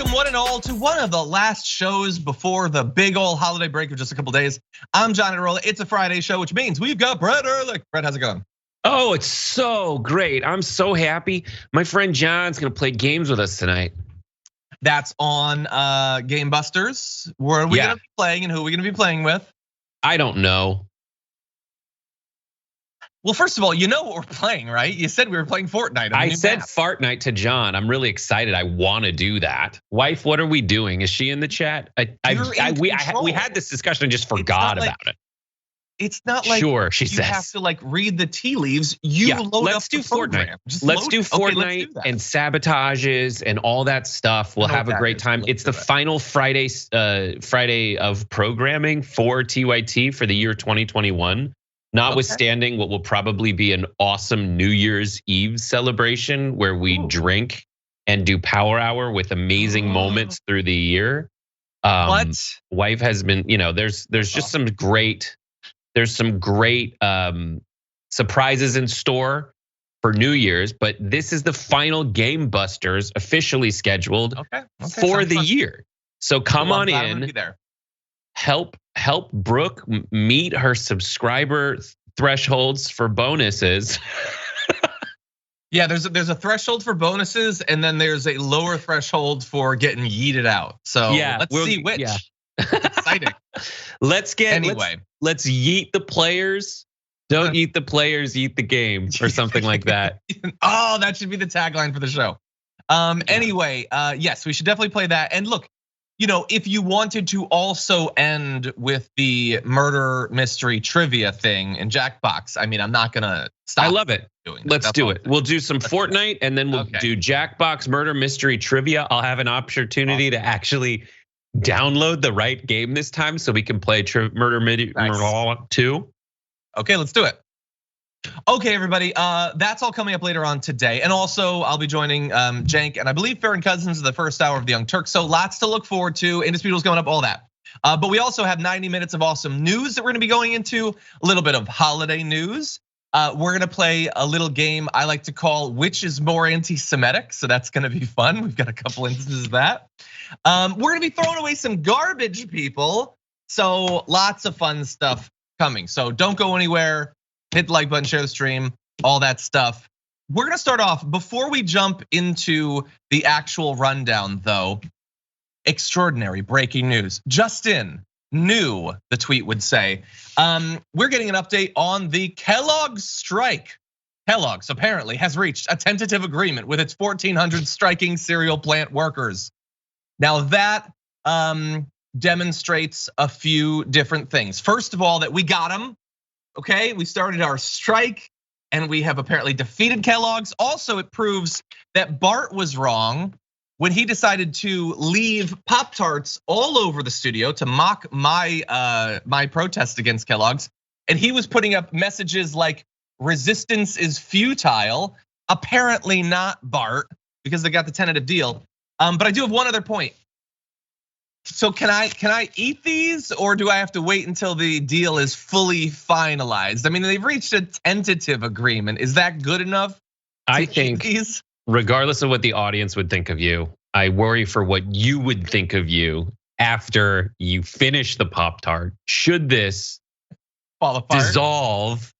Welcome one and all to one of the last shows before the big old holiday break of just a couple days. I'm John Erola. It's a Friday show, which means we've got Brett Erlich. Brett, how's it going? Oh, it's so great. I'm so happy. My friend John's gonna play games with us tonight. That's on Game Busters. Where are we gonna be playing and who are we gonna be playing with? I don't know. Well, first of all, you know what we're playing, right? You said we were playing Fortnite. I said Fartnite to John. I'm really excited. I want to do that. Wife, what are we doing? Is she in the chat? We had this discussion and just forgot about it. It's not like sure, she says. You have to like read the tea leaves. Let's do Fortnite. Let's do Fortnite and sabotages and all that stuff. We'll have a great time. It's the final Friday of programming for TYT for the year 2021. Notwithstanding what will probably be an awesome New Year's Eve celebration where we drink and do power hour with amazing moments through the year. Wife has been, there's just some great surprises in store for New Year's, but this is the final Game Busters officially scheduled for the year. So come on in. Help Brooke meet her subscriber thresholds for bonuses. Yeah, there's a threshold for bonuses, and then there's a lower threshold for getting yeeted out. So let's see which. Yeah. Exciting. Let's yeet the players. Don't eat the players, eat the game, or something like that. Oh, that should be the tagline for the show. Anyway, yes, we should definitely play that. And look, if you wanted to also end with the murder mystery trivia thing in Jackbox, I mean, I'm not gonna stop. I love it. Let's do it. We'll do some Fortnite and then we'll do Jackbox murder mystery trivia. I'll have an opportunity to actually download the right game this time so we can play Murder 2. Okay, let's do it. Okay, everybody, that's all coming up later on today. And also, I'll be joining Jank and I believe Farron Cousins in the first hour of the Young Turks. So lots to look forward to. Indisputable's going up, all that. But we also have 90 minutes of awesome news that we're gonna be going into, a little bit of holiday news. We're gonna play a little game I like to call which is more anti-Semitic. So that's gonna be fun. We've got a couple instances of that. We're gonna be throwing away some garbage, people. So lots of fun stuff coming. So don't go anywhere. Hit the like button, share the stream, all that stuff. We're gonna start off, before we jump into the actual rundown though, extraordinary breaking news. Just in, new, the tweet would say. We're getting an update on the Kellogg's strike. Kellogg's apparently has reached a tentative agreement with its 1,400 striking cereal plant workers. Now that demonstrates a few different things. First of all, that we got them. Okay, we started our strike and we have apparently defeated Kellogg's. Also, it proves that Bart was wrong when he decided to leave Pop-Tarts all over the studio to mock my protest against Kellogg's. And he was putting up messages like resistance is futile. Apparently not Bart, because they got the tentative deal. But I do have one other point. So can I eat these, or do I have to wait until the deal is fully finalized? I mean, they've reached a tentative agreement. Is that good enough? I think, regardless of what the audience would think of you, I worry for what you would think of you after you finish the Pop-Tart. Should this fall apart, dissolve,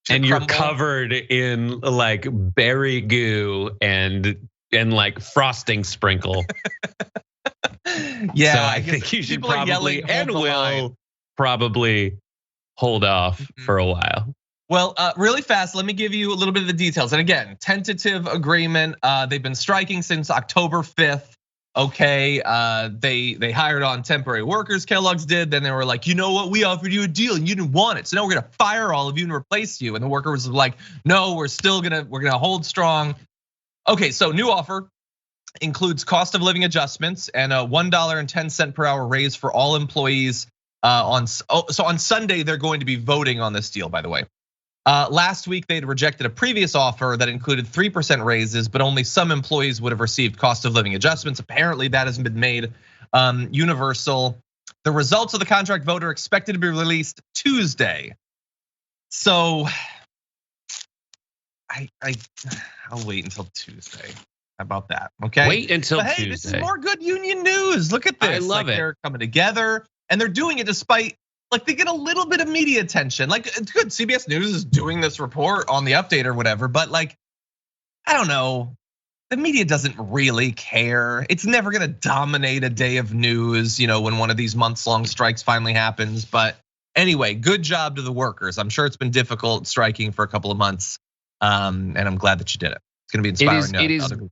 and you're covered in like berry goo and like frosting frosting Yeah, so I think you should probably and will probably hold off for a while. Well, really fast, let me give you a little bit of the details. And again, tentative agreement. They've been striking since October 5th. Okay, they hired on temporary workers. Kellogg's did. Then they were like, you know what? We offered you a deal and you didn't want it. So now we're gonna fire all of you and replace you. And the workers were like, no, we're gonna hold strong. Okay, so new offer includes cost of living adjustments and a $1.10 per hour raise for all employees. So on Sunday, they're going to be voting on this deal, by the way. Last week, they'd rejected a previous offer that included 3% raises, but only some employees would have received cost of living adjustments. Apparently that hasn't been made universal. The results of the contract vote are expected to be released Tuesday. So I'll wait until Tuesday. How about that? Okay. Wait until Tuesday. Hey, this is more good union news. Look at this. I love it. They're coming together and they're doing it despite, they get a little bit of media attention. It's good. CBS News is doing this report on the update or whatever, but I don't know. The media doesn't really care. It's never gonna dominate a day of news, when one of these months-long strikes finally happens. But anyway, good job to the workers. I'm sure it's been difficult striking for a couple of months, and I'm glad that you did it. It's gonna be inspiring.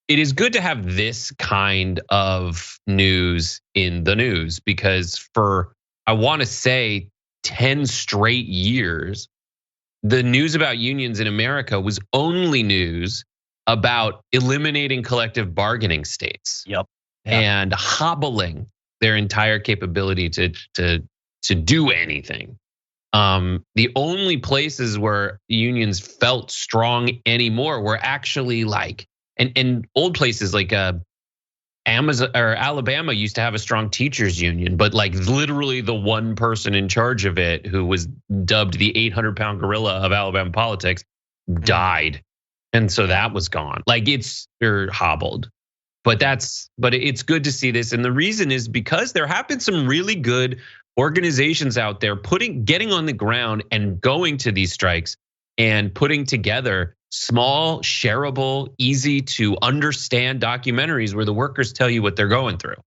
It is good to have this kind of news in the news because for, I want to say 10 straight years, the news about unions in America was only news about eliminating collective bargaining states. Yep. And hobbling their entire capability to do anything. The only places where unions felt strong anymore were actually and old places like Amazon or Alabama used to have a strong teachers union, but literally the one person in charge of it who was dubbed the 800-pound gorilla of Alabama politics died. And so that was gone. It's hobbled. But it's good to see this. And the reason is because there have been some really good organizations out there getting on the ground and going to these strikes and putting together small, shareable, easy to understand documentaries where the workers tell you what they're going through.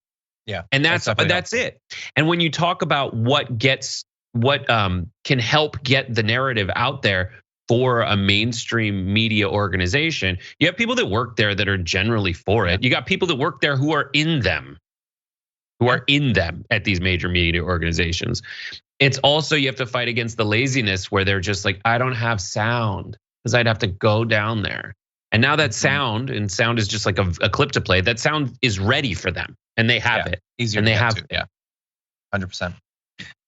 Yeah. And that's it. And when you talk about what can help get the narrative out there for a mainstream media organization, you have people that work there that are generally for it. You got people that work there who are in them at these major media organizations. It's also, you have to fight against the laziness where they're just I don't have sound because I'd have to go down there. And now that sound is just like a clip to play, that sound is ready for them and they have it. Easier and to they have it. Yeah, 100%.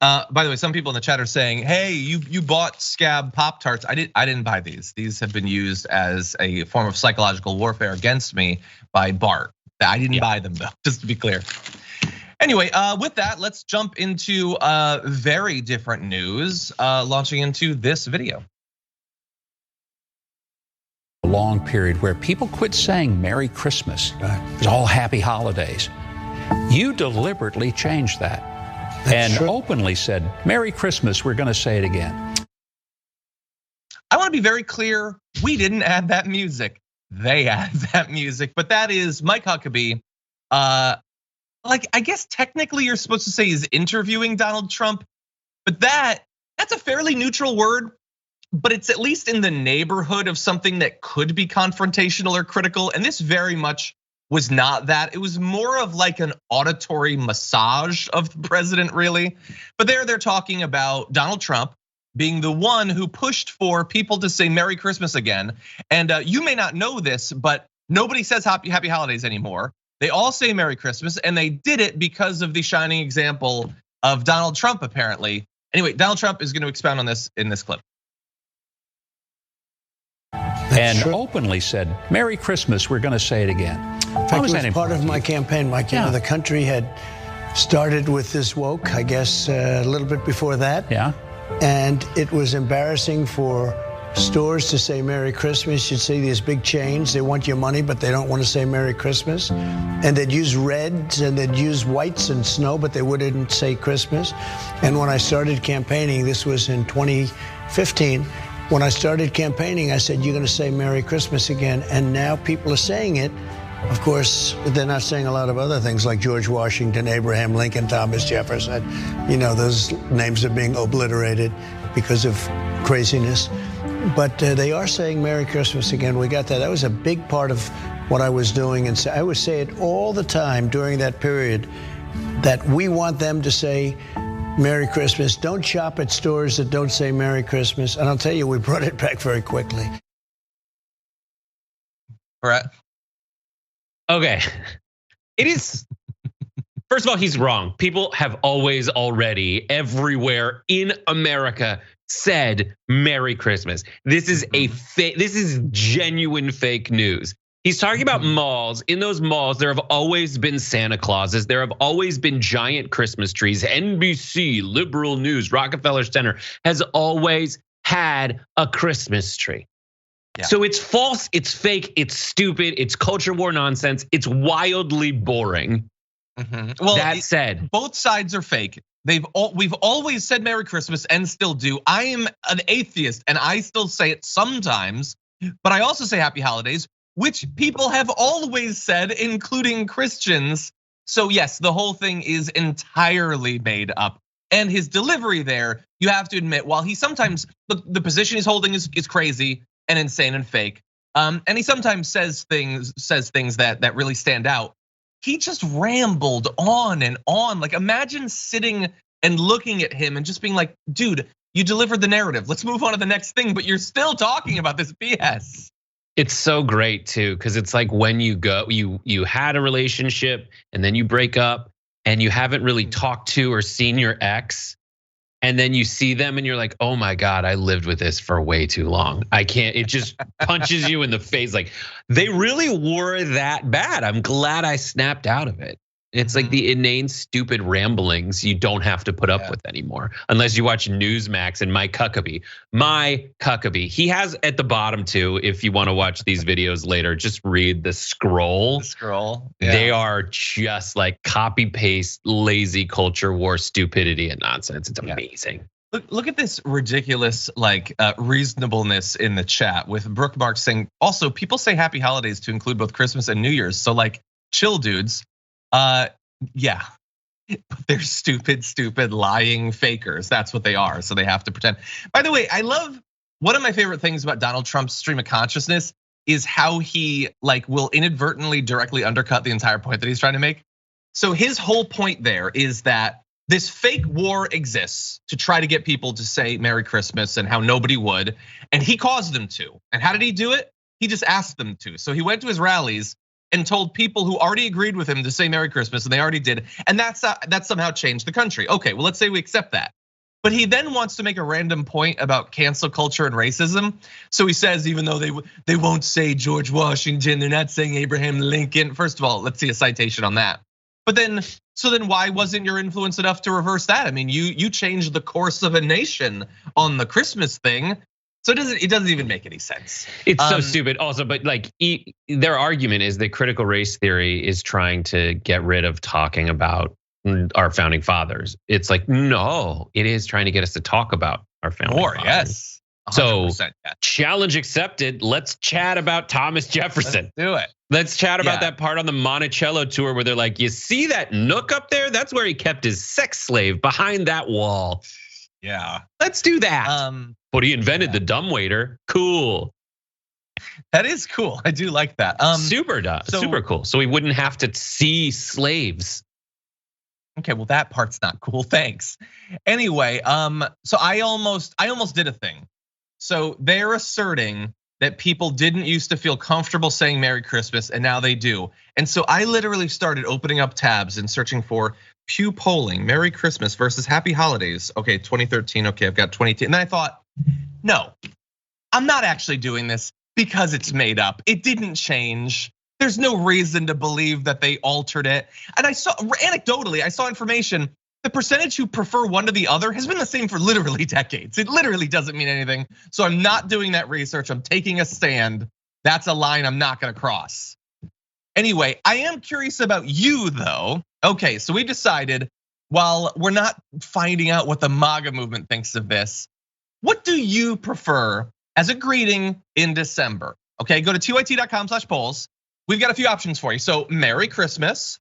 By the way, some people in the chat are saying, "Hey, you bought Scab Pop-Tarts." I didn't buy these. These have been used as a form of psychological warfare against me by Bart. I didn't buy them though, just to be clear. Anyway, with that, let's jump into very different news, launching into this video. A long period where people quit saying Merry Christmas. It was all happy holidays. You deliberately changed that. And openly said, Merry Christmas, we're gonna say it again. I wanna be very clear, we didn't add that music. They added that music, but that is Mike Huckabee. I guess technically you're supposed to say he's interviewing Donald Trump, but that's a fairly neutral word, but it's at least in the neighborhood of something that could be confrontational or critical. And this very much was not that. It was more of an auditory massage of the president, really. But they're talking about Donald Trump being the one who pushed for people to say Merry Christmas again. And you may not know this, but nobody says happy holidays anymore. They all say Merry Christmas, and they did it because of the shining example of Donald Trump, apparently. Anyway, Donald Trump is gonna expound on this in this clip. And openly said, Merry Christmas, we're gonna say it again. In fact, it was part of my campaign, Mike. You know, the country had started with this woke, I guess, a little bit before that. Yeah. And it was embarrassing for stores to say Merry Christmas. You'd see these big chains, they want your money, but they don't want to say Merry Christmas. And they'd use reds and they'd use whites and snow, but they wouldn't say Christmas. And when I started campaigning, this was in 2015, when I started campaigning, I said, you're gonna say Merry Christmas again. And now people are saying it. Of course, they're not saying a lot of other things like George Washington, Abraham Lincoln, Thomas Jefferson. You know, those names are being obliterated because of craziness. But they are saying Merry Christmas again. We got that. That was a big part of what I was doing. And I would say it all the time during that period that we want them to say Merry Christmas. Don't shop at stores that don't say Merry Christmas. And I'll tell you, we brought it back very quickly. Brett? Okay, it is. First of all, he's wrong. People have always already everywhere in America said Merry Christmas. This is this is genuine fake news. He's talking about malls. In those malls, there have always been Santa Clauses. There have always been giant Christmas trees. NBC, Liberal News, Rockefeller Center has always had a Christmas tree. Yeah. So it's false, it's fake, it's stupid, it's culture war nonsense, it's wildly boring. Well, that said, both sides are fake. We've always said Merry Christmas and still do. I am an atheist and I still say it sometimes, but I also say Happy Holidays, which people have always said, including Christians. So yes, the whole thing is entirely made up. And his delivery there, you have to admit, while he sometimes, the position he's holding is crazy and insane and fake. And he sometimes says things that really stand out. He just rambled on and on. Like, imagine sitting and looking at him and just being like, dude, you delivered the narrative. Let's move on to the next thing, but you're still talking about this BS. It's so great too, because it's like when you had a relationship and then you break up and you haven't really talked to or seen your ex, and then you see them and you're like, oh my God, I lived with this for way too long. I can't, it just punches you in the face. Like, they really were that bad. I'm glad I snapped out of it. It's like the inane, stupid ramblings you don't have to put up with anymore, unless you watch Newsmax and Mike Huckabee. He has at the bottom too, if you want to watch these videos later, just read the scroll. Yeah. They are just like copy paste, lazy culture war stupidity and nonsense. It's amazing. Look at this ridiculous reasonableness in the chat with Brooke Mark saying, also people say Happy Holidays to include both Christmas and New Year's. So like, chill dudes. Yeah, they're stupid, lying fakers. That's what they are. So they have to pretend. By the way, I love, one of my favorite things about Donald Trump's stream of consciousness is how he will inadvertently directly undercut the entire point that he's trying to make. So his whole point there is that this fake war exists to try to get people to say Merry Christmas and how nobody would, and he caused them to. And how did he do it? He just asked them to. So he went to his rallies and told people who already agreed with him to say Merry Christmas, and they already did, and that somehow changed the country. Okay, well, let's say we accept that. But he then wants to make a random point about cancel culture and racism. So he says, even though they won't say George Washington, they're not saying Abraham Lincoln. First of all, let's see a citation on that. But then, why wasn't your influence enough to reverse that? I mean, you changed the course of a nation on the Christmas thing. So it doesn't even make any sense. It's so stupid also, but their argument is that critical race theory is trying to get rid of talking about our founding fathers. It's like, no, it is trying to get us to talk about our founding fathers. Yes. So challenge accepted. Let's chat about Thomas Jefferson. Let's do it. Let's chat about that part on the Monticello tour where they're like, you see that nook up there? That's where he kept his sex slave, behind that wall. Yeah. Let's do that. But he invented the dumbwaiter. Cool. That is cool. I do like that. Super cool. So we wouldn't have to see slaves. Okay, well that part's not cool. Thanks. Anyway, so I almost did a thing. So they're asserting that people didn't used to feel comfortable saying Merry Christmas and now they do. And so I literally started opening up tabs and searching for Pew polling, Merry Christmas versus Happy Holidays. Okay, 2013, okay, I've got 2010. And then I thought, no, I'm not actually doing this because it's made up. It didn't change. There's no reason to believe that they altered it. And I saw, anecdotally, I saw information, the percentage who prefer one to the other has been the same for literally decades. It literally doesn't mean anything. So I'm not doing that research. I'm taking a stand. That's a line I'm not gonna cross. Anyway, I am curious about you though. Okay, so we decided, while we're not finding out what the MAGA movement thinks of this, what do you prefer as a greeting in December? Okay, go to tyt.com/polls. We've got a few options for you. So Merry Christmas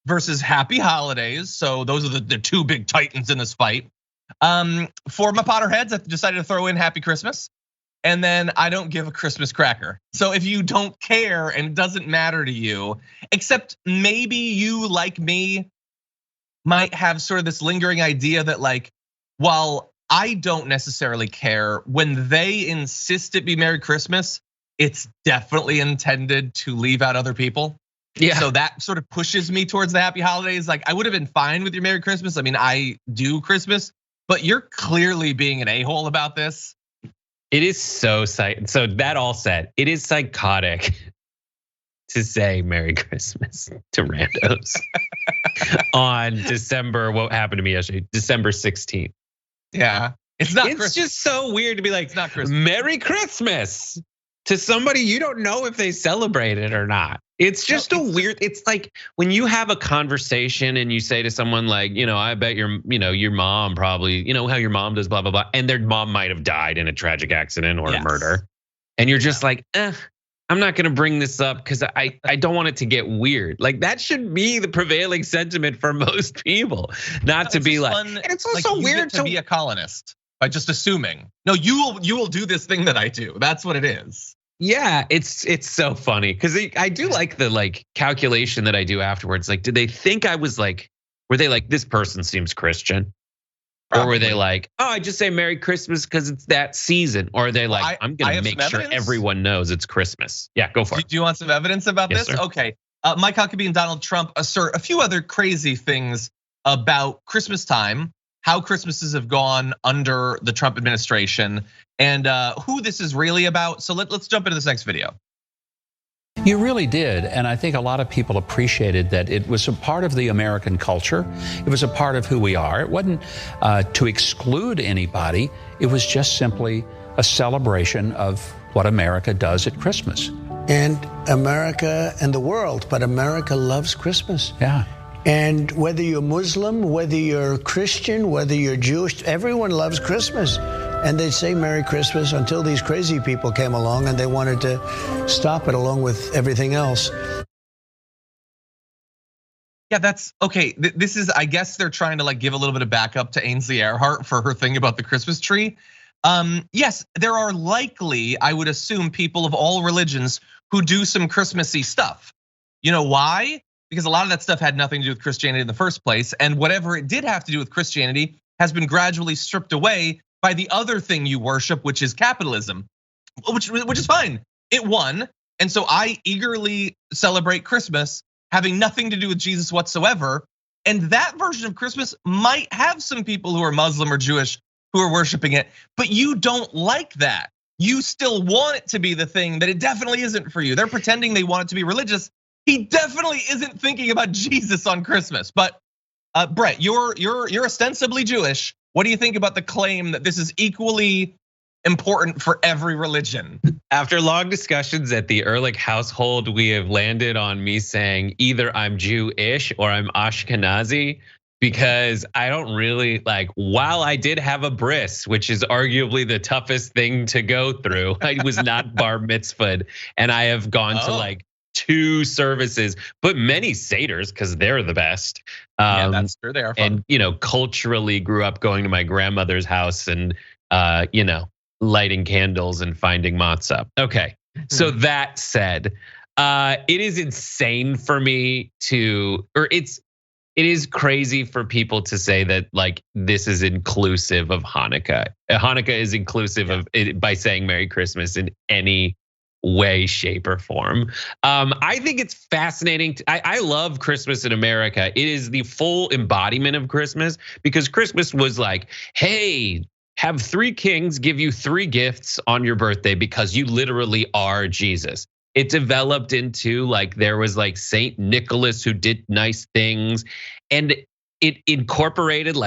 versus Happy Holidays. So those are the two big titans in this fight. For my Potterheads, I decided to throw in Happy Christmas. And then I don't give a Christmas cracker. So if you don't care and it doesn't matter to you, except maybe you, like me, might have sort of this lingering idea that while I don't necessarily care, when they insist it be Merry Christmas, it's definitely intended to leave out other people. Yeah. So that sort of pushes me towards the Happy Holidays. I would have been fine with your Merry Christmas. I mean, I do Christmas, but you're clearly being an a-hole about this. It is so that all said, it is psychotic to say Merry Christmas to randos on December, what happened to me yesterday, December 16th. Yeah, it's not. It's just so weird to be like, it's not Christmas. Merry Christmas. to somebody you don't know if they celebrate it or not. It's just it's like when you have a conversation and you say to someone like, I bet your mom probably, how your mom does blah, blah, blah. And their mom might have died in a tragic accident or a murder. And you're just like, I'm not gonna bring this up because I don't want it to get weird. Like that should be the prevailing sentiment for most people, not to be like, and it's also weird to be a colonist by just assuming, no, you will do this thing that I do. That's what it is. Yeah, it's so funny because I do like the calculation that I do afterwards. Like, did they think I was were they like, this person seems Christian? Probably. Or were they like, oh, I just say Merry Christmas because it's that season? Or are they like, I'm gonna make sure everyone knows it's Christmas? Yeah, go for it. Do you want some evidence about this? Sir. Okay, Mike Huckabee and Donald Trump assert a few other crazy things about Christmas time, how Christmases have gone under the Trump administration, and who this is really about. So let's jump into this next video. You really did, and I think a lot of people appreciated that it was a part of the American culture. It was a part of who we are. It wasn't to exclude anybody. It was just simply a celebration of what America does at Christmas. And America and the world, but America loves Christmas. Yeah. And whether you're Muslim, whether you're Christian, whether you're Jewish, everyone loves Christmas. And they'd say Merry Christmas until these crazy people came along and they wanted to stop it along with everything else. Yeah, that's okay. This is, I guess they're trying to give a little bit of backup to Ainsley Earhart for her thing about the Christmas tree. Yes, there are likely, I would assume, people of all religions who do some Christmassy stuff. You know why? Because a lot of that stuff had nothing to do with Christianity in the first place. And whatever it did have to do with Christianity has been gradually stripped away by the other thing you worship, which is capitalism, which is fine. It won. And so I eagerly celebrate Christmas having nothing to do with Jesus whatsoever. And that version of Christmas might have some people who are Muslim or Jewish who are worshiping it, but you don't like that. You still want it to be the thing that it definitely isn't for you. They're pretending they want it to be religious. He definitely isn't thinking about Jesus on Christmas. But Brett, you're ostensibly Jewish. What do you think about the claim that this is equally important for every religion? After long discussions at the Erlich household, we have landed on me saying either I'm Jewish or I'm Ashkenazi, because I don't really while I did have a bris, which is arguably the toughest thing to go through, I was not bar mitzvahed, and I have gone to 2 services, but many Seders because they're the best. Yeah, that's true. They are fun. And culturally grew up going to my grandmother's house and lighting candles and finding matzah. Okay, so that said, it is insane for me it is crazy for people to say that this is inclusive of Hanukkah. Hanukkah is inclusive of it by saying Merry Christmas in any way, shape, or form. I think it's fascinating. I love Christmas in America. It is the full embodiment of Christmas because Christmas was like, hey, have 3 kings give you 3 gifts on your birthday because you literally are Jesus. It developed into there was Saint Nicholas who did nice things, and it incorporated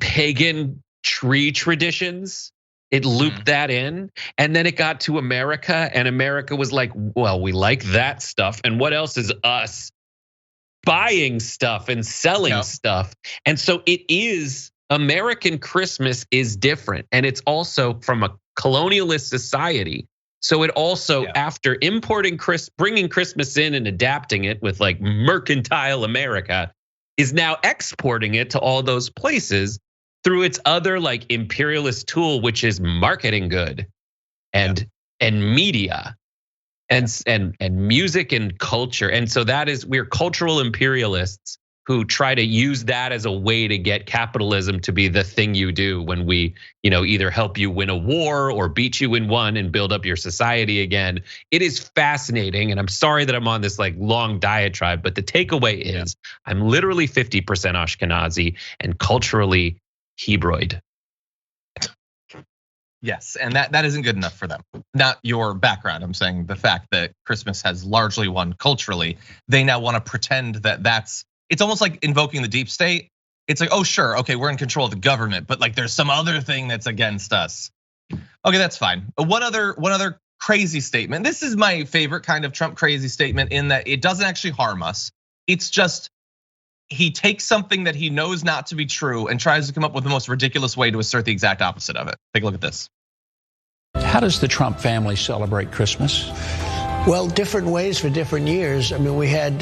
pagan tree traditions. It looped that in, and then it got to America, and America was like, well, we like that stuff, and what else is us? Buying stuff and selling stuff. And so it is, American Christmas is different, and it's also from a colonialist society. So it also, after bringing Christmas in and adapting it with mercantile America, is now exporting it to all those places through its other imperialist tool, which is marketing good and media and music and culture. And so we're cultural imperialists who try to use that as a way to get capitalism to be the thing you do when we, either help you win a war or beat you in one and build up your society again. It is fascinating, and I'm sorry that I'm on this long diatribe, but the takeaway is I'm literally 50% Ashkenazi and culturally Hebrewoid. Yes, and that isn't good enough for them. Not your background. I'm saying the fact that Christmas has largely won culturally. They now want to pretend that it's almost like invoking the deep state. It's like, oh sure, okay, we're in control of the government, but there's some other thing that's against us. Okay, that's fine. One other crazy statement. This is my favorite kind of Trump crazy statement in that it doesn't actually harm us. It's just he takes something that he knows not to be true and tries to come up with the most ridiculous way to assert the exact opposite of it. Take a look at this. How does the Trump family celebrate Christmas? Well, different ways for different years. I mean, we had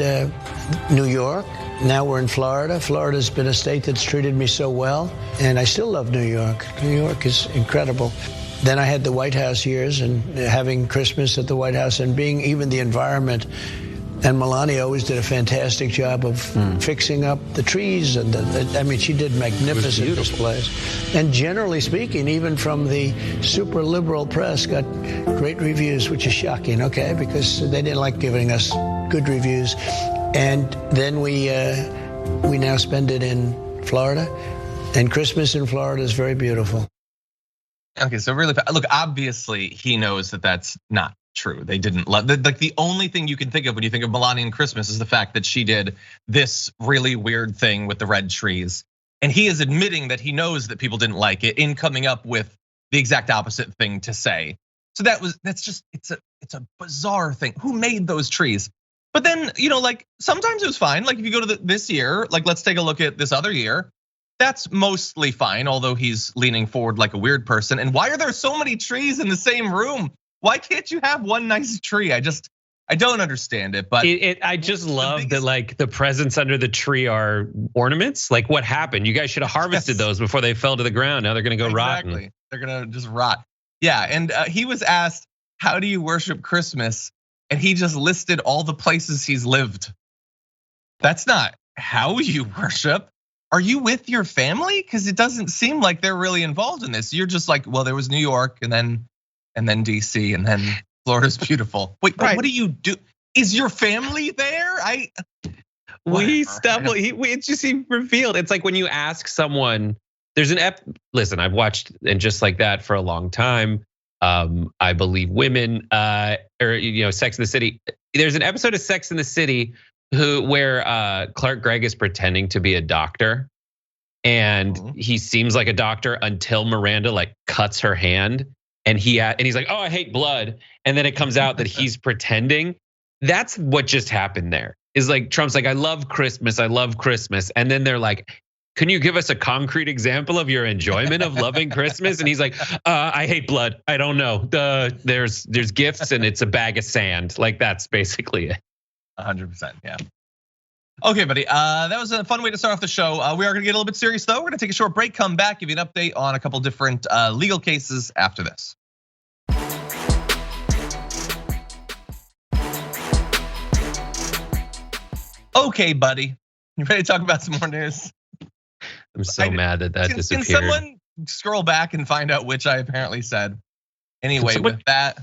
New York. Now we're in Florida. Florida's been a state that's treated me so well, and I still love New York. New York is incredible. Then I had the White House years and having Christmas at the White House and being even the environment. And Melania always did a fantastic job of fixing up the trees. And I mean, she did magnificent displays. And generally speaking, even from the super liberal press, got great reviews, which is shocking, okay, because they didn't like giving us good reviews. And then we now spend it in Florida. And Christmas in Florida is very beautiful. Okay, so really, look, obviously he knows that that's not true. They didn't love, like the only thing you can think of when you think of Melania and Christmas is the fact that she did this really weird thing with the red trees. And he is admitting that he knows that people didn't like it in coming up with the exact opposite thing to say. So that's just, it's a bizarre thing. Who made those trees? But then, like sometimes it was fine. Like if you go to this year, like let's take a look at this other year. That's mostly fine, although he's leaning forward like a weird person. And why are there so many trees in the same room? Why can't you have one nice tree? I don't understand it, but I just love that like the presents under the tree are ornaments. Like what happened? You guys should have harvested those before they fell to the ground. Now they're gonna go rotten. They're gonna just rot. Yeah, and he was asked, how do you worship Christmas? And he just listed all the places he's lived. That's not how you worship. Are you with your family? Because it doesn't seem like they're really involved in this. You're just like, well, there was New York and then DC and then Florida's beautiful. Wait, right. What do you do? Is your family there? It's just he revealed. It's like when you ask someone, there's listen, I've watched and just like that for a long time. I believe women, or Sex in the City. There's an episode of Sex in the City where Clark Gregg is pretending to be a doctor, and he seems like a doctor until Miranda like cuts her hand, and he's like, oh, I hate blood, and then it comes out that he's pretending. That's what just happened there. Is like Trump's like, I love Christmas, and then they're like, can you give us a concrete example of your enjoyment of loving Christmas? And he's like, I hate blood. I don't know. There's gifts and it's a bag of sand. Like that's basically it. 100%, yeah. Okay, buddy, that was a fun way to start off the show. We are gonna get a little bit serious though. We're gonna take a short break, come back, give you an update on a couple different legal cases after this. Okay, buddy, you ready to talk about some more news? I'm so mad that disappeared. Can someone scroll back and find out which I apparently said? Anyway, with that,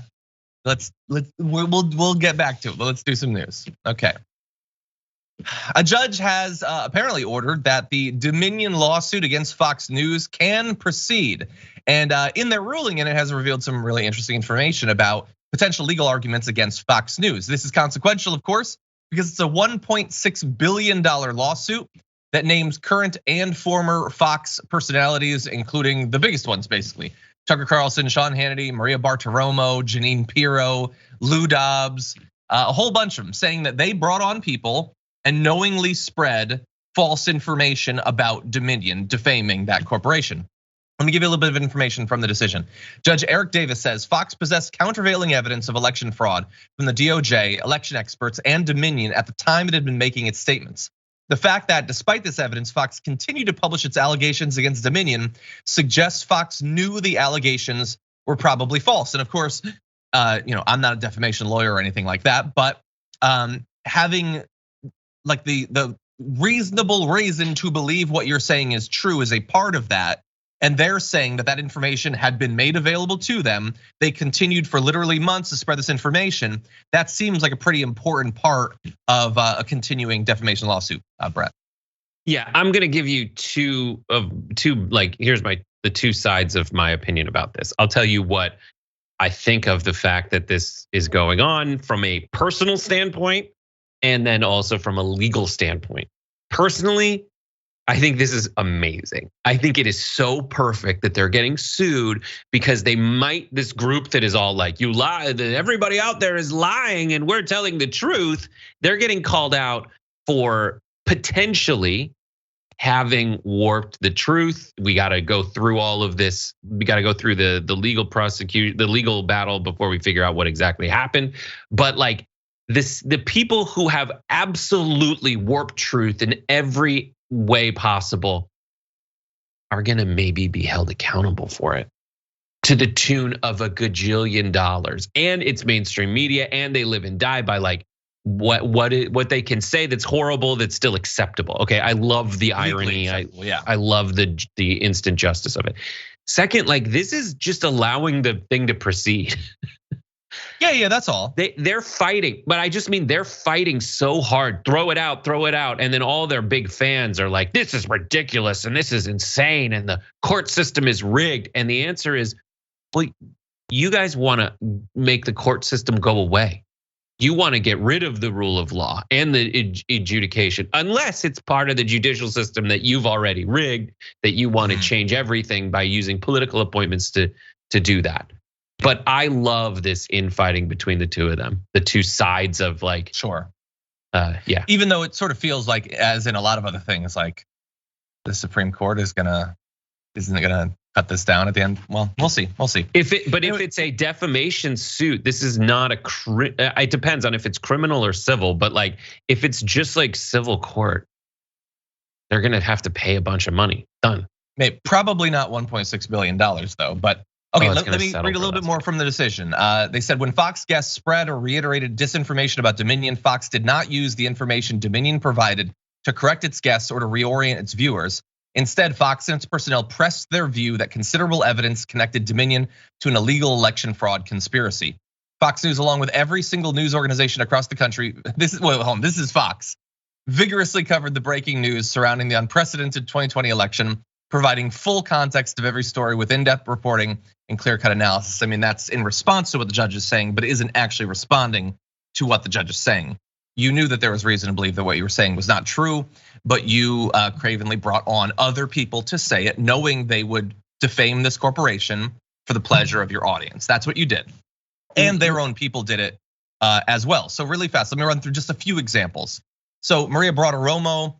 we'll get back to it, but let's do some news. Okay. A judge has apparently ordered that the Dominion lawsuit against Fox News can proceed. And in their ruling, and it has revealed some really interesting information about potential legal arguments against Fox News. This is consequential, of course, because it's a $1.6 billion lawsuit that names current and former Fox personalities, including the biggest ones, basically. Tucker Carlson, Sean Hannity, Maria Bartiromo, Jeanine Pirro, Lou Dobbs, a whole bunch of them saying that they brought on people and knowingly spread false information about Dominion, defaming that corporation. Let me give you a little bit of information from the decision. Judge Eric Davis says Fox possessed countervailing evidence of election fraud from the DOJ, election experts, and Dominion at the time it had been making its statements. The fact that despite this evidence, Fox continued to publish its allegations against Dominion suggests Fox knew the allegations were probably false. And of course, I'm not a defamation lawyer or anything like that, but having like the reasonable reason to believe what you're saying is true is a part of that. And they're saying that information had been made available to them. They continued for literally months to spread this information. That seems like a pretty important part of a continuing defamation lawsuit, Brett. Yeah, I'm gonna give you two. Like, here's the two sides of my opinion about this. I'll tell you what I think of the fact that this is going on from a personal standpoint, and then also from a legal standpoint. Personally, I think this is amazing. I think it is so perfect that they're getting sued because this group that is all like, you lie, that everybody out there is lying and we're telling the truth. They're getting called out for potentially having warped the truth. We got to go through all of this. We got to go through the legal prosecution, the legal battle before we figure out what exactly happened. But like the people who have absolutely warped truth in every way possible are gonna maybe be held accountable for it to the tune of $1 gajillion. And it's mainstream media, and they live and die by like what they can say that's horrible that's still acceptable. Okay, I love the irony. I love the instant justice of it. Second, like this is just allowing the thing to proceed. Yeah, that's all. They're fighting, but I just mean they're fighting so hard. Throw it out, and then all their big fans are like, "This is ridiculous and this is insane and the court system is rigged." And the answer is, well, you guys want to make the court system go away. You want to get rid of the rule of law and the adjudication, unless it's part of the judicial system that you've already rigged, that you want to change everything by using political appointments to do that. But I love this infighting between the two of them, the two sides of like, sure. Yeah. Even though it sort of feels like, as in a lot of other things, like the Supreme Court isn't gonna cut this down at the end. Well, we'll see. If it's a defamation suit, this is not it depends on if it's criminal or civil. But like, if it's just like civil court, they're gonna have to pay a bunch of money. Done. Maybe probably not $1.6 billion though, but. Okay, let me read a little bit more from the decision. They said when Fox guests spread or reiterated disinformation about Dominion, Fox did not use the information Dominion provided to correct its guests or to reorient its viewers. Instead, Fox and its personnel pressed their view that considerable evidence connected Dominion to an illegal election fraud conspiracy. Fox News, along with every single news organization across the country, this is Fox, vigorously covered the breaking news surrounding the unprecedented 2020 election, providing full context of every story with in-depth reporting and clear-cut analysis. I mean, that's in response to what the judge is saying, but it isn't actually responding to what the judge is saying. You knew that there was reason to believe that what you were saying was not true, but you cravenly brought on other people to say it, knowing they would defame this corporation for the pleasure of your audience. That's what you did. And their own people did it as well. So really fast, let me run through just a few examples. So Maria Bartiromo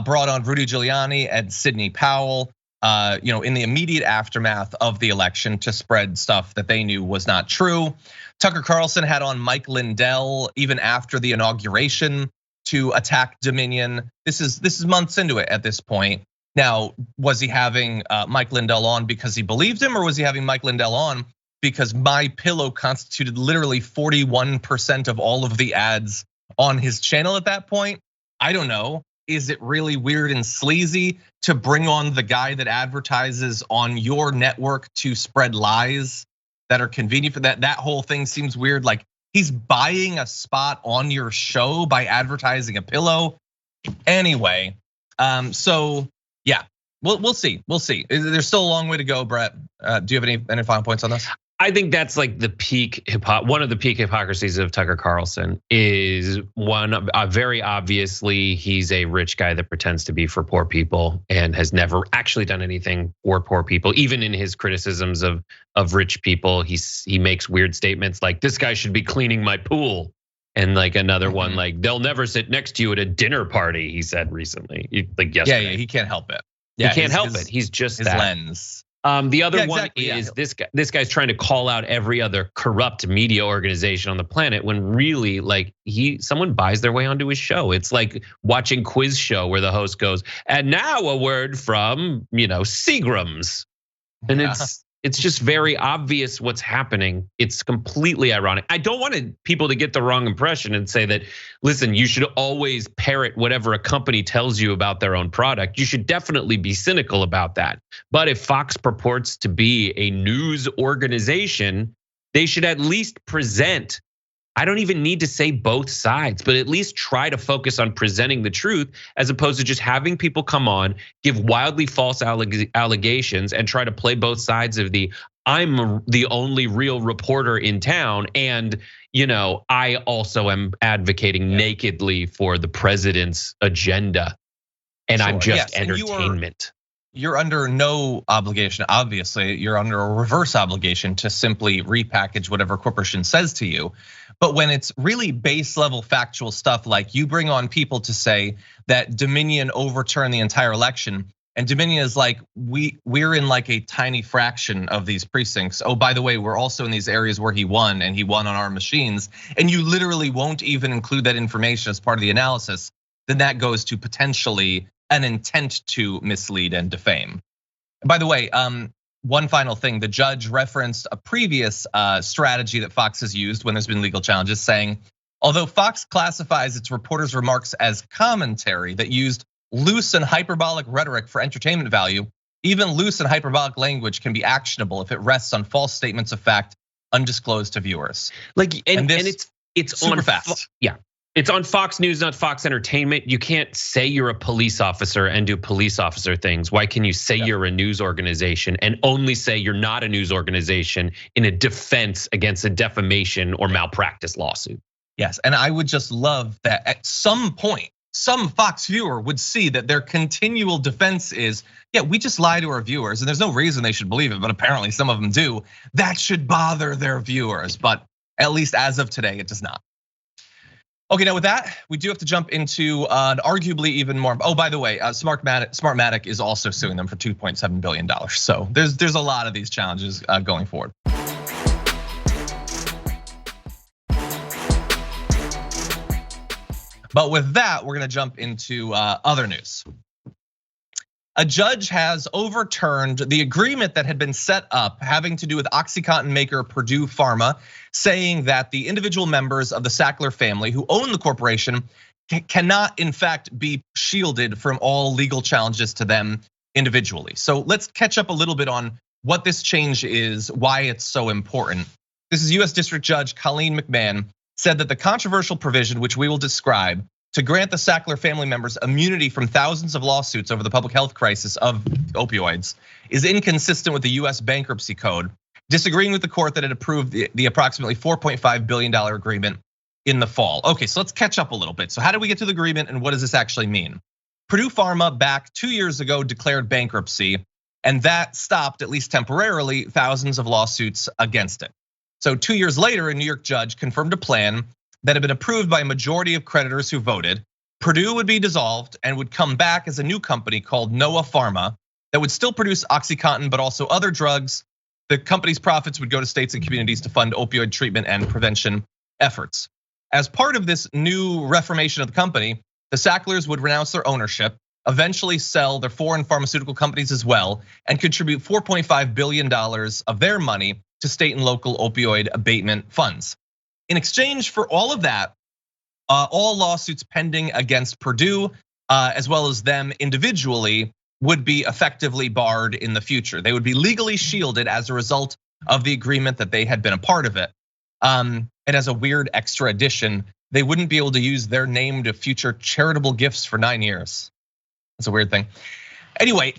brought on Rudy Giuliani and Sidney Powell, in the immediate aftermath of the election to spread stuff that they knew was not true. Tucker Carlson had on Mike Lindell even after the inauguration to attack Dominion. This is months into it at this point. Now, was he having Mike Lindell on because he believed him, or was he having Mike Lindell on because MyPillow constituted literally 41% of all of the ads on his channel at that point? I don't know. Is it really weird and sleazy to bring on the guy that advertises on your network to spread lies that are convenient for that? That whole thing seems weird. Like he's buying a spot on your show by advertising a pillow. Anyway, so yeah, we'll see. There's still a long way to go, Brett. Do you have any final points on this? I think that's like one of the peak hypocrisies of Tucker Carlson is one, very obviously he's a rich guy that pretends to be for poor people and has never actually done anything for poor people. Even in his criticisms of rich people, he makes weird statements like this guy should be cleaning my pool. And like another one, like they'll never sit next to you at a dinner party, he said recently, like yesterday. Yeah, he can't help it. He can't help it. He's just his lens. The other one is this guy. This guy's trying to call out every other corrupt media organization on the planet when really, like, someone buys their way onto his show. It's like watching Quiz Show where the host goes, "And now a word from Seagram's," and it's just very obvious what's happening. It's completely ironic. I don't want people to get the wrong impression and say that, listen, you should always parrot whatever a company tells you about their own product. You should definitely be cynical about that. But if Fox purports to be a news organization, they should at least present. I don't even need to say both sides, but at least try to focus on presenting the truth as opposed to just having people come on, give wildly false allegations and try to play both sides of I'm the only real reporter in town. And I also am advocating nakedly for the president's agenda. and I'm just entertainment. You're under no obligation. Obviously, you're under a reverse obligation to simply repackage whatever corporation says to you. But when it's really base level factual stuff, like you bring on people to say that Dominion overturned the entire election, and Dominion is like, we're in like a tiny fraction of these precincts. Oh, by the way, we're also in these areas where he won, and he won on our machines. And you literally won't even include that information as part of the analysis. Then that goes to potentially an intent to mislead and defame. By the way, one final thing, the judge referenced a previous strategy that Fox has used when there's been legal challenges, saying, although Fox classifies its reporters' remarks as commentary that used loose and hyperbolic rhetoric for entertainment value, even loose and hyperbolic language can be actionable if it rests on false statements of fact undisclosed to viewers. Like, and it's super fast. Yeah. It's on Fox News, not Fox Entertainment. You can't say you're a police officer and do police officer things. Why can you say you're a news organization and only say you're not a news organization in a defense against a defamation or malpractice lawsuit? Yes, and I would just love that at some point, some Fox viewer would see that their continual defense is, yeah, we just lie to our viewers, and there's no reason they should believe it, but apparently some of them do. That should bother their viewers, but at least as of today, it does not. Okay, now with that, we do have to jump into an arguably even more. Oh, by the way, Smartmatic is also suing them for $2.7 billion. So there's a lot of these challenges going forward. But with that, we're gonna jump into other news. A judge has overturned the agreement that had been set up having to do with OxyContin maker Purdue Pharma, saying that the individual members of the Sackler family who own the corporation cannot in fact be shielded from all legal challenges to them individually. So let's catch up a little bit on what this change is, why it's so important. This is US District Judge Colleen McMahon said that the controversial provision, which we will describe, to grant the Sackler family members immunity from thousands of lawsuits over the public health crisis of opioids is inconsistent with the US bankruptcy code, disagreeing with the court that had approved the approximately $4.5 billion agreement in the fall. Okay, so let's catch up a little bit. So how did we get to the agreement and what does this actually mean? Purdue Pharma back 2 years ago declared bankruptcy, and that stopped, at least temporarily, thousands of lawsuits against it. So 2 years later, a New York judge confirmed a plan that had been approved by a majority of creditors who voted. Purdue would be dissolved and would come back as a new company called Noah Pharma that would still produce OxyContin, but also other drugs. The company's profits would go to states and communities to fund opioid treatment and prevention efforts. As part of this new reformation of the company, the Sacklers would renounce their ownership, eventually sell their foreign pharmaceutical companies as well, and contribute $4.5 billion of their money to state and local opioid abatement funds. In exchange for all of that, all lawsuits pending against Purdue, as well as them individually, would be effectively barred in the future. They would be legally shielded as a result of the agreement that they had been a part of it. And as a weird extra addition, they wouldn't be able to use their name to future charitable gifts for 9 years. That's a weird thing. Anyway,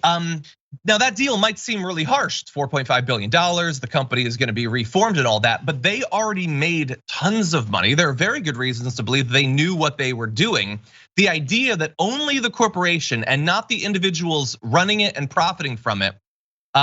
now that deal might seem really harsh. It's $4.5 billion. The company is going to be reformed and all that, but they already made tons of money. There are very good reasons to believe they knew what they were doing. The idea that only the corporation and not the individuals running it and profiting from it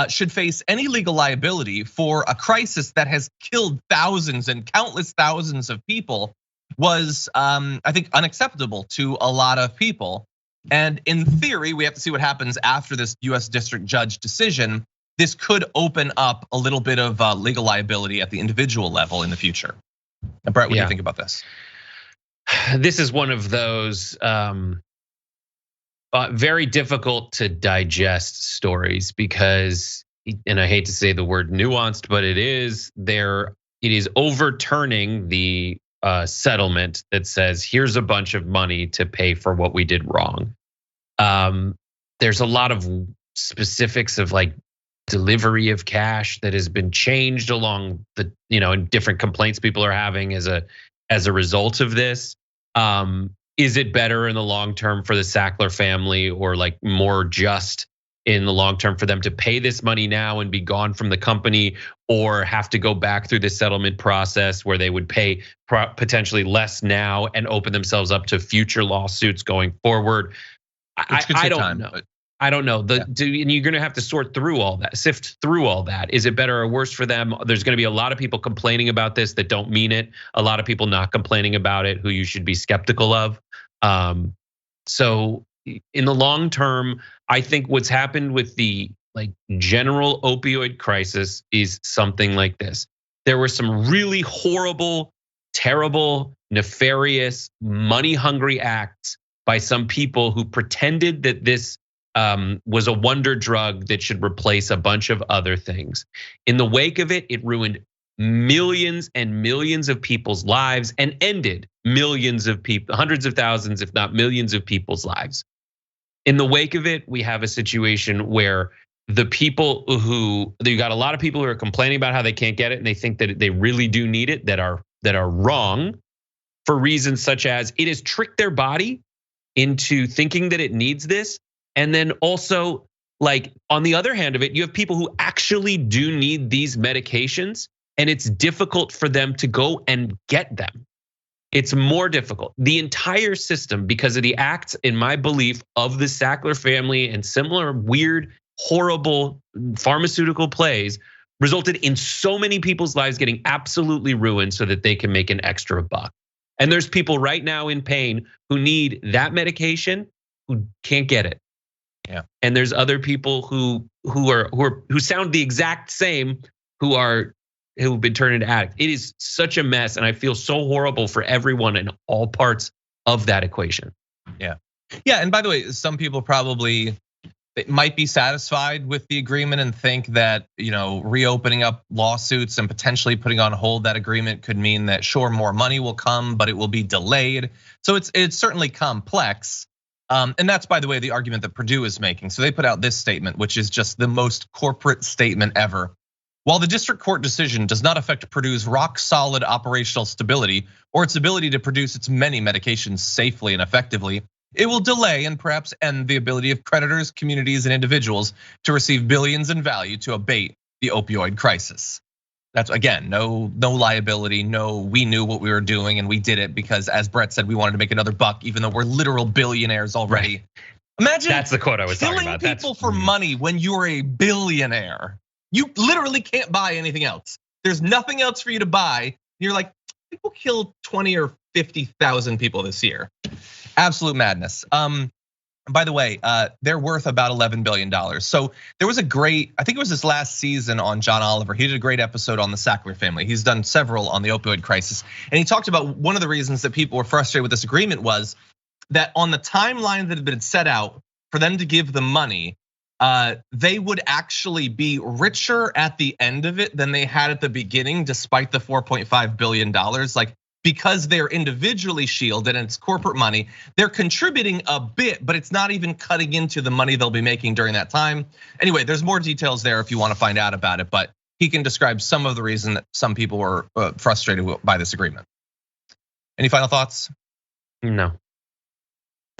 should face any legal liability for a crisis that has killed thousands and countless thousands of people was, I think, unacceptable to a lot of people. And in theory, we have to see what happens after this US District Judge decision. This could open up a little bit of legal liability at the individual level in the future. And Brett, what do you think about this? This is one of those very difficult to digest stories because, and I hate to say the word nuanced, but it is overturning the settlement that says here's a bunch of money to pay for what we did wrong. There's a lot of specifics of like delivery of cash that has been changed along the, and different complaints people are having as a result of this. Is it better in the long term for the Sackler family, or like more just in the long term for them to pay this money now and be gone from the company, or have to go back through the settlement process where they would pay potentially less now and open themselves up to future lawsuits going forward? I don't know. I don't know. And you're going to have to sort through all that, sift through all that. Is it better or worse for them? There's going to be a lot of people complaining about this that don't mean it. A lot of people not complaining about it who you should be skeptical of. So in the long term, I think what's happened with the general opioid crisis is something like this. There were some really horrible, terrible, nefarious, money-hungry acts by some people who pretended that this was a wonder drug that should replace a bunch of other things. In the wake of it, it ruined millions and millions of people's lives and ended millions of people, hundreds of thousands, if not millions of people's lives. In the wake of it, we have a situation where the people you got a lot of people who are complaining about how they can't get it and they think that they really do need it that are wrong for reasons such as it has tricked their body into thinking that it needs this. And then also, on the other hand of it, you have people who actually do need these medications, and it's difficult for them to go and get them. It's more difficult. The entire system, because of the acts, in my belief, of the Sackler family and similar weird, horrible pharmaceutical plays, resulted in so many people's lives getting absolutely ruined so that they can make an extra buck. And there's people right now in pain who need that medication who can't get it. Yeah. And there's other people who sound the exact same who've been turned into addicts. It is such a mess, and I feel so horrible for everyone in all parts of that equation. Yeah. And by the way, some people probably might be satisfied with the agreement and think that, reopening up lawsuits and potentially putting on hold that agreement could mean that sure, more money will come, but it will be delayed. So it's certainly complex. And that's, by the way, the argument that Purdue is making. So they put out this statement, which is just the most corporate statement ever. While the district court decision does not affect Purdue's rock solid operational stability or its ability to produce its many medications safely and effectively, it will delay and perhaps end the ability of creditors, communities, and individuals to receive billions in value to abate the opioid crisis. That's, again, no liability, no, we knew what we were doing and we did it because, as Brett said, we wanted to make another buck, even though we're literal billionaires already. Right. Imagine that's the quote I was talking about. Killing people for money when you're a billionaire. You literally can't buy anything else. There's nothing else for you to buy. You're like, people kill 20 or 50,000 people this year. Absolute madness. By the way, they're worth about $11 billion. So there was I think it was this last season on John Oliver. He did a great episode on the Sackler family. He's done several on the opioid crisis. And he talked about one of the reasons that people were frustrated with this agreement was that on the timeline that had been set out for them to give the money, they would actually be richer at the end of it than they had at the beginning, despite the $4.5 billion. Because they're individually shielded and it's corporate money, they're contributing a bit, but it's not even cutting into the money they'll be making during that time. Anyway, there's more details there if you want to find out about it, but he can describe some of the reason that some people were frustrated by this agreement. Any final thoughts? No.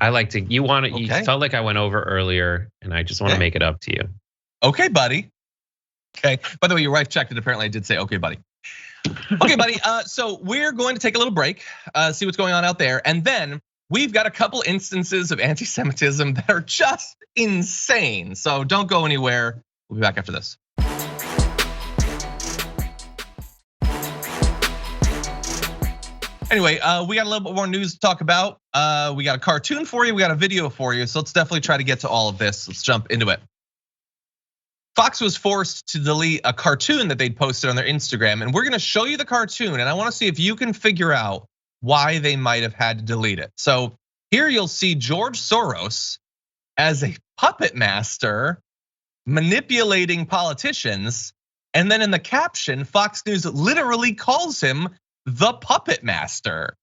You felt like I went over earlier and I just want to make it up to you. Okay, buddy. Okay, by the way, your wife checked it. Apparently I did say, okay, buddy. Okay, buddy, so we're going to take a little break, see what's going on out there. And then we've got a couple instances of anti-Semitism that are just insane. So don't go anywhere. We'll be back after this. Anyway, we got a little bit more news to talk about. We got a cartoon for you, we got a video for you. So let's definitely try to get to all of this. Let's jump into it. Fox was forced to delete a cartoon that they'd posted on their Instagram, and we're gonna show you the cartoon, and I wanna see if you can figure out why they might have had to delete it. So here you'll see George Soros as a puppet master manipulating politicians, and then in the caption, Fox News literally calls him the puppet master.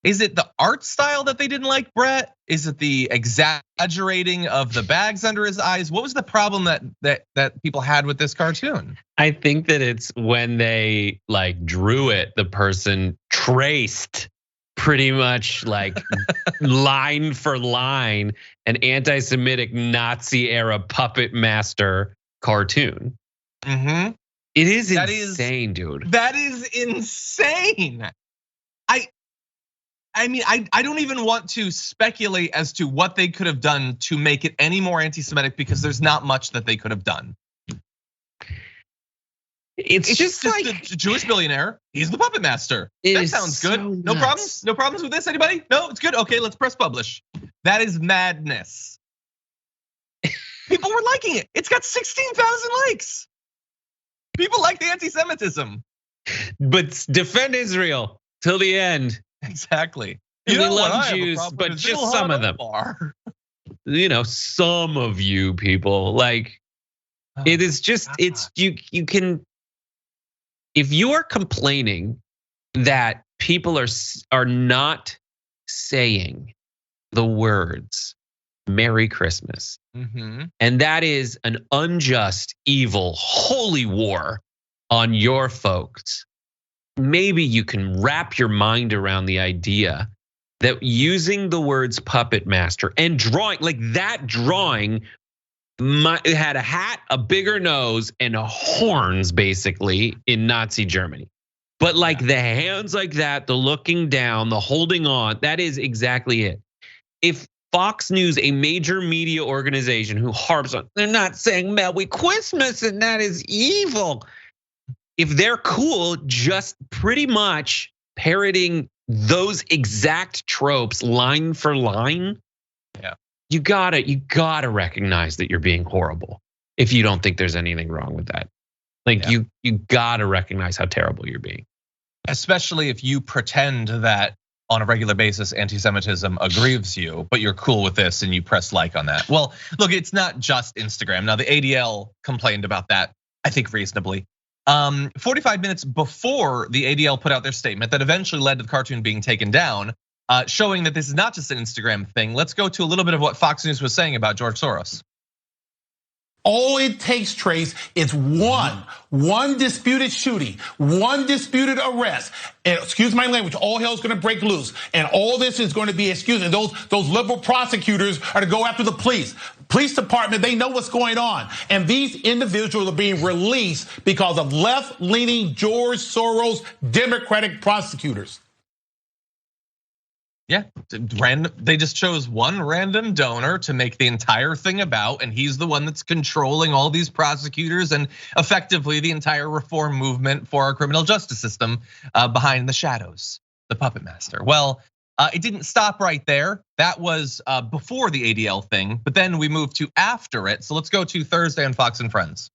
Is it the art style that they didn't like, Brett? Is it the exaggerating of the bags under his eyes? What was the problem that people had with this cartoon? I think that it's when they drew it, the person traced pretty much line for line an anti-Semitic Nazi era puppet master cartoon. Mm-hmm. It is insane, dude. That is insane. I mean, I don't even want to speculate as to what they could have done to make it any more anti-Semitic, because there's not much that they could have done. It's just like a Jewish billionaire. He's the puppet master. That sounds good. So no problems. No problems with this. Anybody? No, it's good. Okay, let's press publish. That is madness. People were liking it. It's got 16,000 likes. People like the anti-Semitism. But defend Israel till the end. Exactly. We love Jews, but just some of them. Some of you people, like, it is just, it's, you can, if you are complaining that people are not saying the words Merry Christmas, and that is an unjust, evil, holy war on your folks, maybe you can wrap your mind around the idea that using the words puppet master and drawing, like that drawing, it had a hat, a bigger nose, and horns basically in Nazi Germany. But like the hands like that, the looking down, the holding on, that is exactly it. If Fox News, a major media organization who harps on, they're not saying Merry Christmas and that is evil. If they're cool, just pretty much parroting those exact tropes line for line, you gotta recognize that you're being horrible. If you don't think there's anything wrong with that, like you gotta recognize how terrible you're being. Especially if you pretend that on a regular basis anti-Semitism aggrieves you, but you're cool with this and you press like on that. Well, look, it's not just Instagram. Now the ADL complained about that, I think reasonably. 45 minutes before the ADL put out their statement that eventually led to the cartoon being taken down, showing that this is not just an Instagram thing. Let's go to a little bit of what Fox News was saying about George Soros. All it takes, Trace, is one disputed shooting, one disputed arrest. And excuse my language, all hell's gonna break loose. And all this is gonna be excused. And those liberal prosecutors are to go after the police. Police department, they know what's going on. And these individuals are being released because of left-leaning George Soros Democratic prosecutors. Yeah, they just chose one random donor to make the entire thing about, and he's the one that's controlling all these prosecutors and effectively the entire reform movement for our criminal justice system behind the shadows, the puppet master. Well, it didn't stop right there. That was before the ADL thing, but then we moved to after it. So let's go to Thursday on Fox and Friends.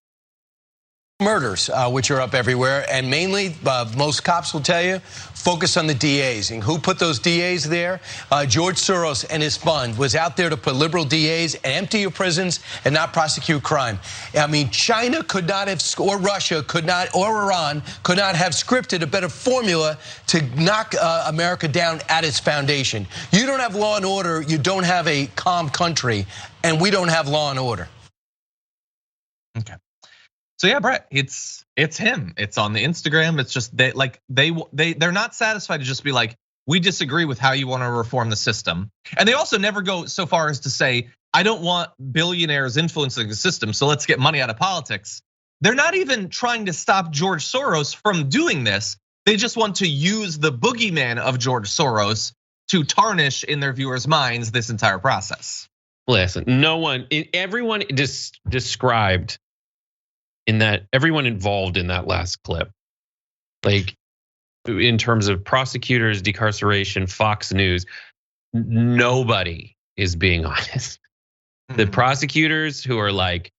Murders, which are up everywhere, and mainly, most cops will tell you, focus on the DAs. And who put those DAs there? George Soros and his fund was out there to put liberal DAs and empty your prisons and not prosecute crime. I mean, China could not have, or Russia could not, or Iran could not have scripted a better formula to knock America down at its foundation. You don't have law and order, you don't have a calm country, and we don't have law and order. Okay. So yeah, Brett, it's him. It's on the Instagram. It's just they're not satisfied to just be like, we disagree with how you want to reform the system. And they also never go so far as to say, I don't want billionaires influencing the system, so let's get money out of politics. They're not even trying to stop George Soros from doing this. They just want to use the boogeyman of George Soros to tarnish in their viewers' minds this entire process. Listen, everyone described in that, everyone involved in that last clip, like in terms of prosecutors, decarceration, Fox News, nobody is being honest. The prosecutors who are like,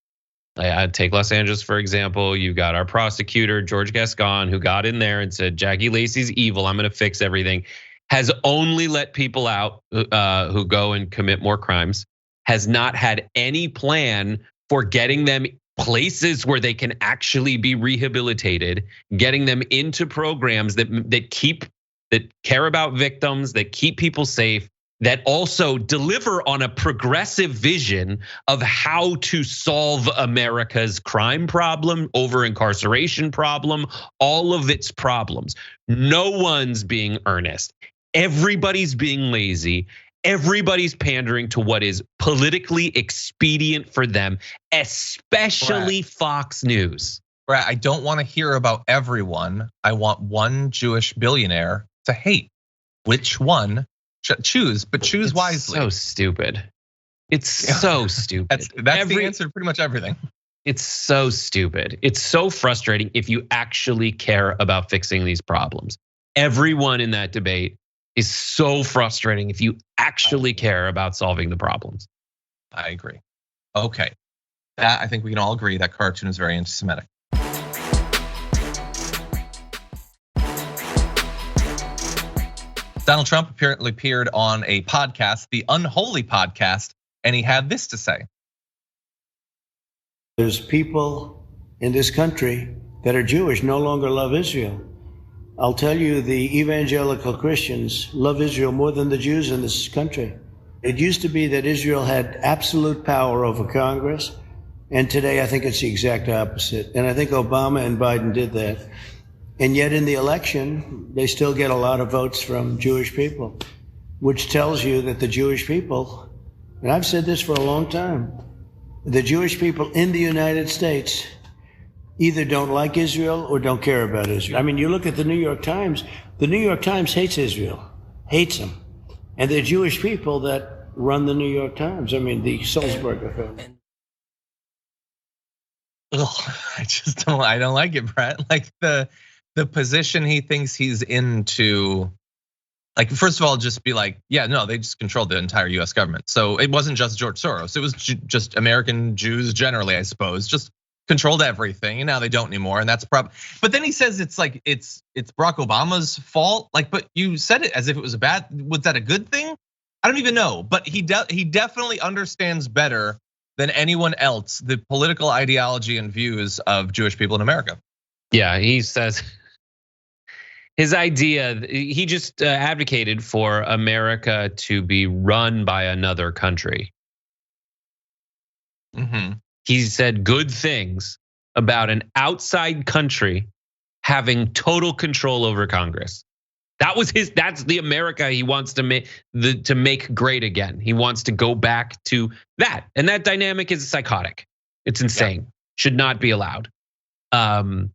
I'd take Los Angeles, for example. You got our prosecutor, George Gascon, who got in there and said, Jackie Lacey's evil, I'm gonna fix everything. Has only let people out who go and commit more crimes. Has not had any plan for getting them places where they can actually be rehabilitated, getting them into programs that care about victims, that keep people safe, that also deliver on a progressive vision of how to solve America's crime problem, over-incarceration problem, all of its problems. No one's being earnest. Everybody's being lazy. Everybody's pandering to what is politically expedient for them, especially Fox News. Right, I don't want to hear about everyone. I want one Jewish billionaire to hate. Which one Choose, but choose wisely. So stupid. It's so stupid. That's the answer to pretty much everything. It's so stupid. It's so frustrating if you actually care about fixing these problems. Everyone in that debate is so frustrating if you actually care about solving the problems. I agree. Okay. I think we can all agree that cartoon is very anti-Semitic. Donald Trump apparently appeared on a podcast, the Unholy Podcast, and he had this to say. There's people in this country that are Jewish no longer love Israel. I'll tell you, the evangelical Christians love Israel more than the Jews in this country. It used to be that Israel had absolute power over Congress, and today I think it's the exact opposite. And I think Obama and Biden did that. And yet in the election, they still get a lot of votes from Jewish people, which tells you that the Jewish people, and I've said this for a long time, the Jewish people in the United States either don't like Israel or don't care about Israel. I mean, you look at the New York Times hates Israel, hates them. And they're Jewish people that run the New York Times. I mean, the Sulzberger family. I don't like it, Brett. Like the position he thinks he's into, like, first of all, just be like, yeah, no, they just controlled the entire US government. So it wasn't just George Soros, it was just American Jews generally, I suppose, just controlled everything, and now they don't anymore, and that's but then he says it's like it's Barack Obama's fault. Like, but you said it as if it was was that a good thing? I don't even know, but he definitely understands better than anyone else the political ideology and views of Jewish people in America. Yeah, he says his idea, he just advocated for America to be run by another country. He said good things about an outside country having total control over Congress. That's the America he wants to make great again. He wants to go back to that. And that dynamic is psychotic. It's insane. Yeah. Should not be allowed. Or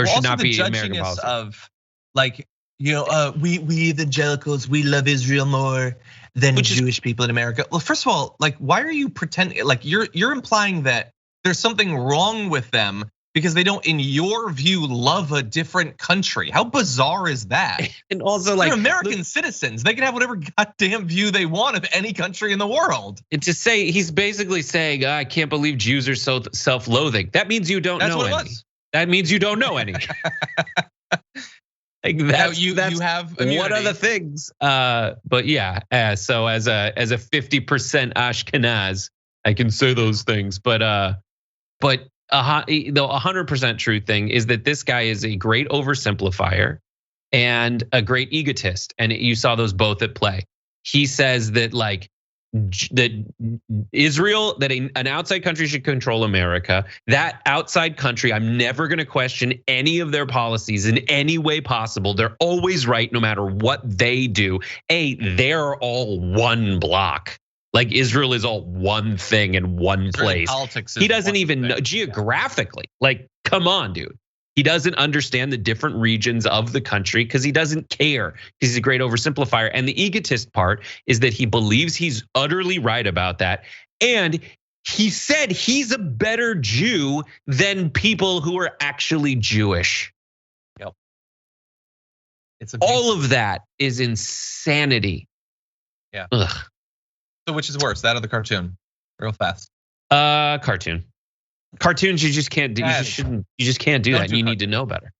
should not be American policy. Of like, we the evangelicals, we love Israel more than Jewish people in America. Well, first of all, like, why are you pretending? Like, you're implying that there's something wrong with them because they don't, in your view, love a different country. How bizarre is that? And also, like, they're American citizens. They can have whatever goddamn view they want of any country in the world. He's basically saying, I can't believe Jews are so self-loathing. That means you don't know any. That means you don't know any. Like you have immunity. One of the things, but yeah. So as a 50% Ashkenaz, I can say those things. But the 100% true thing is that this guy is a great oversimplifier and a great egotist, and you saw those both at play. He says that that Israel, that an outside country should control America. That outside country, I'm never going to question any of their policies in any way possible. They're always right no matter what they do. They're all one block. Like Israel is all one thing in one place. He doesn't even know geographically. Like, come on, dude. He doesn't understand the different regions of the country because he doesn't care. He's a great oversimplifier. And the egotist part is that he believes he's utterly right about that. And he said he's a better Jew than people who are actually Jewish. Yep. All of that is insanity. Yeah. Ugh. So which is worse, that or the cartoon? Real fast. Cartoon. Cartoons, you just can't do. You just can't do that. You need to know better.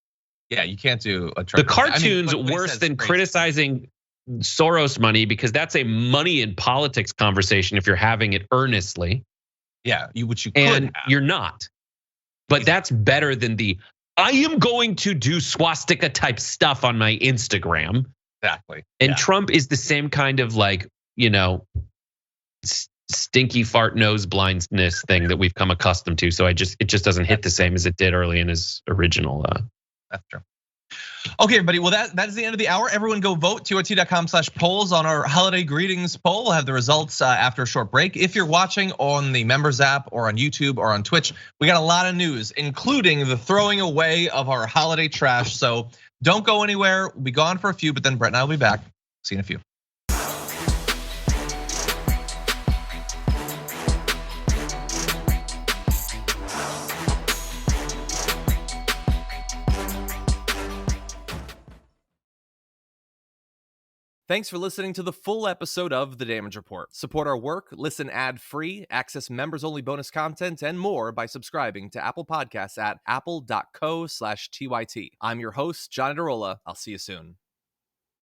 Yeah, you can't do a. The cartoon's worse than criticizing Soros money because that's a money in politics conversation. If you're having it earnestly, yeah, which you could, and have. You're not. But that's better than I am going to do swastika type stuff on my Instagram. Exactly. And Trump is the same kind of stinky fart nose blindness thing that we've come accustomed to. So it just doesn't hit the same as it did early in his original. That's true. Okay, everybody. Well, that is the end of the hour. Everyone go vote, TYT.com/polls on our holiday greetings poll. We'll have the results after a short break. If you're watching on the members app or on YouTube or on Twitch, we got a lot of news, including the throwing away of our holiday trash. So don't go anywhere. We'll be gone for a few, but then Brett and I will be back. See you in a few. Thanks for listening to the full episode of The Damage Report. Support our work, listen ad-free, access members-only bonus content, and more by subscribing to Apple Podcasts at apple.co/TYT. I'm your host, John Adarola. I'll see you soon.